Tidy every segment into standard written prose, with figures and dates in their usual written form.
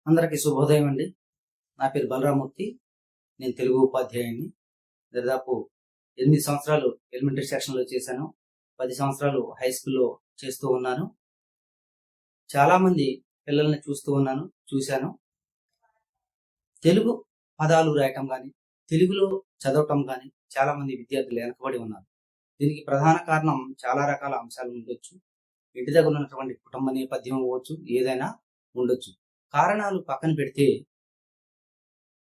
అందరికీ శుభోదయం అండి. నా పేరు బలరామూర్తి. నేను తెలుగు ఉపాధ్యాయుడిని. దాదాపు 8 సంవత్సరాలు ఎలిమెంటరీ సెక్షన్లో చేశాను. 10 సంవత్సరాలు హై స్కూల్లో చేస్తూ ఉన్నాను. చాలామంది పిల్లల్ని చూశాను. తెలుగు పదాలు రాయటం కానీ, తెలుగులో చదవటం కానీ చాలామంది విద్యార్థులు వెనకబడి ఉన్నారు. దీనికి ప్రధాన కారణం చాలా రకాల అంశాలు ఉండొచ్చు. ఇంటి దగ్గర ఉన్నటువంటి కుటుంబ నేపథ్యం అవ్వచ్చు, ఏదైనా ఉండొచ్చు. కారణాలు పక్కన పెడితే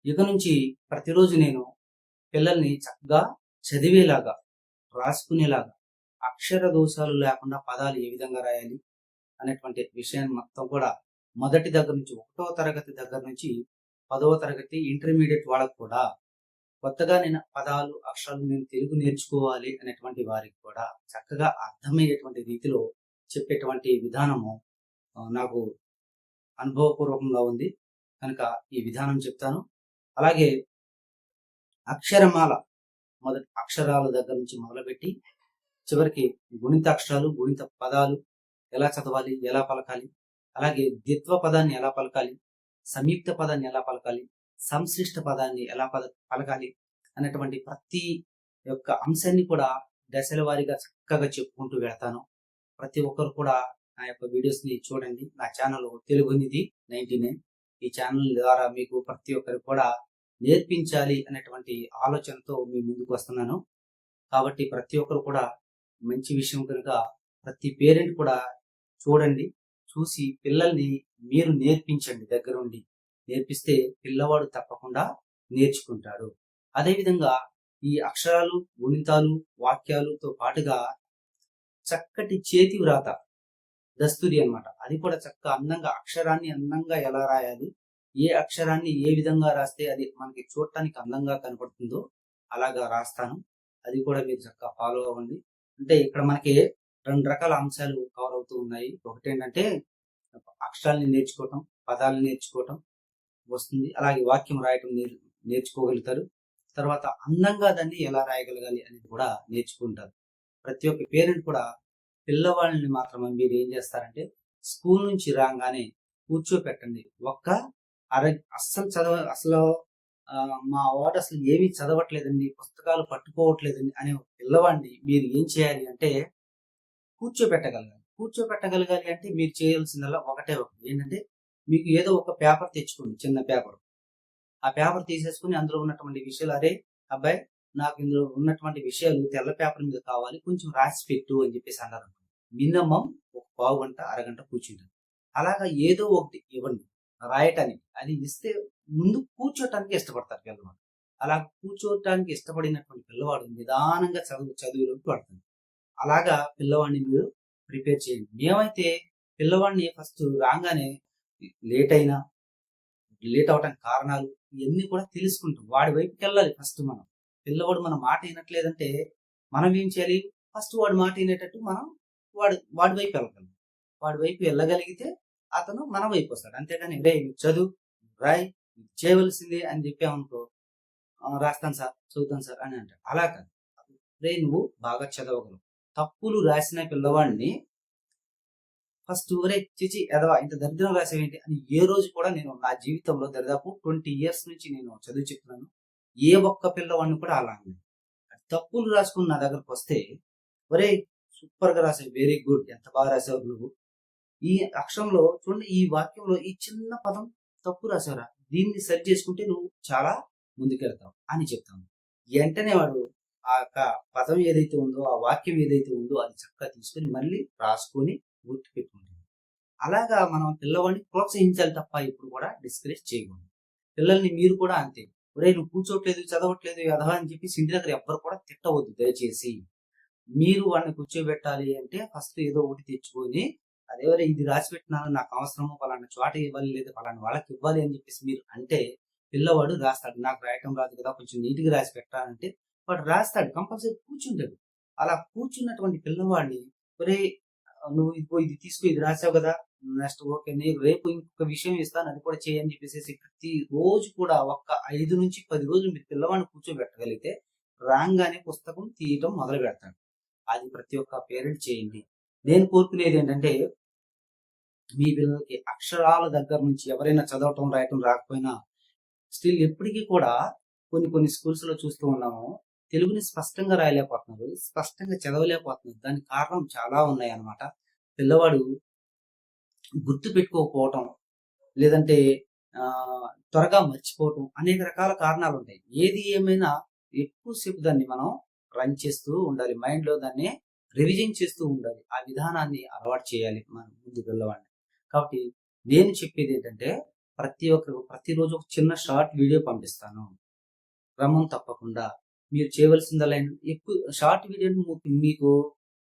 ఇక నుంచి ప్రతిరోజు నేను పిల్లల్ని చక్కగా చదివేలాగా, రాసుకునేలాగా, అక్షర దోషాలు లేకుండా పదాలు ఏ విధంగా రాయాలి అనేటువంటి విషయాన్ని మొత్తం కూడా మొదటి దగ్గర నుంచి 1వ తరగతి దగ్గర నుంచి 10వ తరగతి ఇంటర్మీడియట్ వాళ్ళకు కూడా కొత్తగా నేను పదాలు అక్షరాలు నేను తెలుగు నేర్చుకోవాలి అనేటువంటి వారికి కూడా చక్కగా అర్థమయ్యేటువంటి రీతిలో చెప్పేటువంటి విధానము నాకు అనుభవపూర్వకంగా ఉంది కనుక ఈ విధానం చెప్తాను. అలాగే అక్షరమాల మొదటి అక్షరాల దగ్గర నుంచి మొదలుపెట్టి చివరికి గుణిత అక్షరాలు, గుణిత పదాలు ఎలా చదవాలి, ఎలా పలకాలి, అలాగే ద్విత్వ పదాన్ని ఎలా పలకాలి, సంయుక్త పదాన్ని ఎలా పలకాలి, సంశ్లిష్ట పదాన్ని ఎలా పలకాలి అనేటువంటి ప్రతి యొక్క అంశాన్ని కూడా దశల వారీగా చక్కగా చెప్పుకుంటూ వెళతాను. ప్రతి ఒక్కరు కూడా నా యొక్క వీడియోస్ని చూడండి. నా ఛానల్ తెలుగునిధి 99. ఈ ఛానల్ ద్వారా మీకు ప్రతి ఒక్కరికి కూడా నేర్పించాలి అనేటువంటి ఆలోచనతో మీ ముందుకు వస్తున్నాను. కాబట్టి ప్రతి ఒక్కరు కూడా మంచి విషయం కనుక ప్రతి పేరెంట్ కూడా చూడండి. చూసి పిల్లల్ని మీరు నేర్పించండి. దగ్గరుండి నేర్పిస్తే పిల్లవాడు తప్పకుండా నేర్చుకుంటాడు. అదేవిధంగా ఈ అక్షరాలు, గుణితాలు, వాక్యాలతో పాటుగా చక్కటి చేతి వ్రాత, దస్తూరి అన్నమాట. అది కూడా చక్కగా అందంగా అక్షరాన్ని అందంగా ఎలా రాయాలి, ఏ అక్షరాన్ని ఏ విధంగా రాస్తే అది మనకి చూడటానికి అందంగా కనపడుతుందో అలాగా రాస్తాను. అది కూడా మీరు చక్కగా ఫాలో అవ్వండి. అంటే ఇక్కడ మనకి 2 రకాల అంశాలు కవర్ అవుతూ ఉన్నాయి. ఒకటి ఏంటంటే అక్షరాలని నేర్చుకోవటం, పదాలను నేర్చుకోవటం వస్తుంది. అలాగే వాక్యం రాయటం నేర్చుకోగలుగుతారు. తర్వాత అందంగా దాన్ని ఎలా రాయగలగాలి అనేది కూడా నేర్చుకుంటారు. ప్రతి ఒక్క పేరెంట్ కూడా పిల్లవాళ్ళని మాత్రమే మీరు ఏం చేస్తారంటే స్కూల్ నుంచి రాగానే కూర్చోపెట్టండి. అసలు మా వాడు అసలు ఏమీ చదవట్లేదండి, పుస్తకాలు పట్టుకోవట్లేదండి అనే పిల్లవాడిని మీరు ఏం చేయాలి అంటే కూర్చోపెట్టగలగాలి అంటే మీరు చేయాల్సిందల్లా ఒకటి ఏంటంటే మీకు ఏదో ఒక పేపర్ తెచ్చుకోండి, చిన్న పేపర్. ఆ పేపర్ తీసేసుకుని అందులో ఉన్నటువంటి విషయాలు, అరే అబ్బాయి నాకు ఇందులో ఉన్నటువంటి విషయాలు తెల్ల పేపర్ మీద కావాలి, కొంచెం రాసి పెట్టు అని చెప్పేసి అన్నారు. మినిమం ఒక పావు గంట, అరగంట కూర్చుంటారు. అలాగా ఏదో ఒకటి ఇవ్వండి రాయటానికి. అది ఇస్తే ముందు కూర్చోటానికి ఇష్టపడతారు పిల్లవాడు. అలా కూర్చోటానికి ఇష్టపడినటువంటి పిల్లవాడు నిదానంగా చదువులోకి పడుతుంది. అలాగా పిల్లవాడిని మీరు ప్రిపేర్ చేయండి. మేమైతే పిల్లవాడిని ఫస్ట్ రాగానే లేట్ అవటానికి కారణాలు ఇవన్నీ కూడా తెలుసుకుంటాం. వాడి వైపుకి వెళ్ళాలి ఫస్ట్ మనం. పిల్లవాడు మన మాట వినట్లేదంటే మనం ఏం చేయాలి, ఫస్ట్ వాడి మాట వినేటట్టు మనం వాడి వైపు వెళ్ళగలం. వాడి వైపు వెళ్ళగలిగితే అతను మన వైపు వస్తాడు. అంతేగాని రే చదువు రాయ్ చేయవలసిందే అని చెప్పామనుకో, రాస్తాను సార్, చదువుతాను సార్ అని అంటాడు. అలా కాదు, రే నువ్వు బాగా చదవగలవు. తప్పులు రాసిన పిల్లవాడిని ఫస్ట్ రే చిచి ఎదవా ఇంత దరిద్రం రాసేవేంటి అని ఏ రోజు కూడా నేను నా జీవితంలో దాదాపు 20 years నుంచి నేను చదువు చెప్తున్నాను. ఏ ఒక్క పిల్లవాడిని కూడా అలా అన్నాను. తప్పులు రాసుకుని నా దగ్గరకు వస్తే, ఒరే సూపర్ గా రాసావు, వెరీ గుడ్, ఎంత బాగా రాసావు నువ్వు, ఈ అక్షరంలో చూడండి, ఈ వాక్యంలో ఈ చిన్న పదం తప్పు రాసావురా, దీన్ని సరి చేసుకుంటే నువ్వు చాలా ముందుకెళ్తావు అని చెప్తాను. వెంటనే వాడు ఆ పదం ఏదైతే ఉందో, ఆ వాక్యం ఏదైతే ఉందో అది చక్కగా తీసుకుని మళ్ళీ రాసుకొని గుర్తు పెట్టుకుంటుంది. అలాగా మనం పిల్లవాడిని ప్రోత్సహించాలి తప్ప ఇప్పుడు కూడా డిస్కరేజ్ చేయకూడదు. పిల్లల్ని మీరు కూడా అంతే, ఒరే నువ్వు కూర్చోట్లేదు, చదవట్లేదు అదవా అని చెప్పి ఇంటి దగ్గర ఎవ్వరు కూడా తిట్టవద్దు దయచేసి. మీరు వాడిని కూర్చోబెట్టాలి అంటే ఫస్ట్ ఏదో ఒకటి తెచ్చుకొని, అదేవరే ఇది రాసి పెట్టినాను, నాకు అవసరము, పలానా చోట ఇవ్వాలి, లేదా పలానా వాళ్ళకి ఇవ్వాలి అని చెప్పేసి మీరు అంటే పిల్లవాడు రాస్తాడు. నాకు రాయటం రాదు కదా, కొంచెం నీట్గా రాసి పెట్టాలంటే వాడు రాస్తాడు, కంపల్సరీ కూర్చుంటాడు. అలా కూర్చున్నటువంటి పిల్లవాడిని, ఒరే నువ్వు ఇది తీసుకో, ఇది రాసావు కదా, నెక్స్ట్ ఓకే నేను రేపు ఇంకొక విషయం ఇస్తాను, అది కూడా చేయని చెప్పేసి ప్రతి రోజు కూడా ఒక్క 5 నుంచి 10 రోజులు మీరు పిల్లవాడిని కూర్చోబెట్టగలిగితే రాగానే పుస్తకం తీయటం మొదలు పెడతాడు. అది ప్రతి ఒక్క పేరెంట్ చేయండి. నేను కోరుకునేది ఏంటంటే మీ పిల్లలకి అక్షరాల దగ్గర నుంచి ఎవరైనా చదవటం రాయటం రాకపోయినా స్టిల్ ఎప్పటికీ కూడా కొన్ని కొన్ని స్కూల్స్ లో చూస్తూ ఉన్నాము, తెలుగుని స్పష్టంగా రాయలేకపోతున్నారు, స్పష్టంగా చదవలేకపోతున్నారు. దానికి కారణం చాలా ఉన్నాయి అన్నమాట. పిల్లవాడు గుర్తు పెట్టుకోకపోవటం, లేదంటే త్వరగా మర్చిపోవటం, అనేక రకాల కారణాలు ఉంటాయి. ఏది ఏమైనా ఎక్కువసేపు దాన్ని మనం రన్ చేస్తూ ఉండాలి, మైండ్ లో దాన్ని రివిజన్ చేస్తూ ఉండాలి. ఆ విధానాన్ని అలవాటు చేయాలి మన ముందు పిల్లవాడిని. కాబట్టి నేను చెప్పేది ఏంటంటే ప్రతి ఒక్కరు ప్రతిరోజు ఒక చిన్న షార్ట్ వీడియో పంపిస్తాను, క్రమం తప్పకుండా. మీరు చేయవలసిందల్లా ఎక్కువ షార్ట్ వీడియో మీకు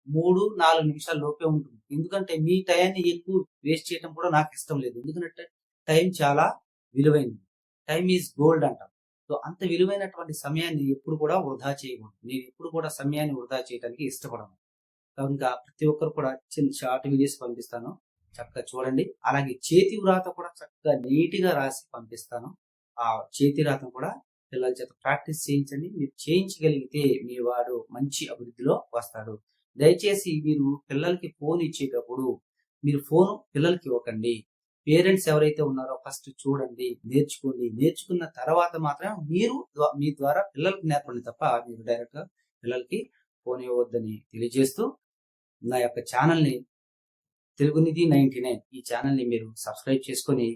3-4 నిమిషాల లోపే ఉంటుంది. ఎందుకంటే మీ టైంని ఎక్కువ వేస్ట్ చేయడం కూడా నాకు ఇష్టం లేదు. ఎందుకంటే టైం చాలా విలువైనది. టైం ఈజ్ గోల్డ్ అంటాం. సో అంత విలువైనటువంటి సమయాన్ని ఎప్పుడు కూడా వృధా చేయకూడదు. నేను ఎప్పుడు కూడా సమయాన్ని వృధా చేయడానికి ఇష్టపడను. కనుక ప్రతి ఒక్కరు కూడా చిన్న షార్ట్ వీడియోస్ పంపిస్తాను, చక్కగా చూడండి. అలాగే చేతి వ్రాత కూడా చక్కగా నీట్గా రాసి పంపిస్తాను. ఆ చేతి రాతను కూడా పిల్లల చేత ప్రాక్టీస్ చేయించండి. మీరు చేయించగలిగితే మీ వాడు మంచి అభివృద్ధిలో వస్తాడు. దయచేసి మీరు పిల్లలకి ఫోన్ ఇచ్చేటప్పుడు మీరు ఫోన్ పిల్లలకి ఇవ్వకండి. పేరెంట్స్ ఎవరైతే ఉన్నారో ఫస్ట్ చూడండి, నేర్చుకోండి. నేర్చుకున్న తర్వాత మాత్రమే మీరు మీ ద్వారా పిల్లలకి నేర్పండి తప్ప మీరు డైరెక్ట్ గా పిల్లలకి ఫోన్ ఇవ్వద్దని తెలియజేస్తూ, నా యొక్క ఛానల్ని తెలుగునిధి 99 ఈ ఛానల్ని మీరు సబ్స్క్రైబ్ చేసుకొని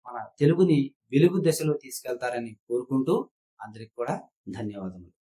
మన తెలుగుని వెలుగు దశలో తీసుకెళ్తారని కోరుకుంటూ అందరికి కూడా ధన్యవాదములు.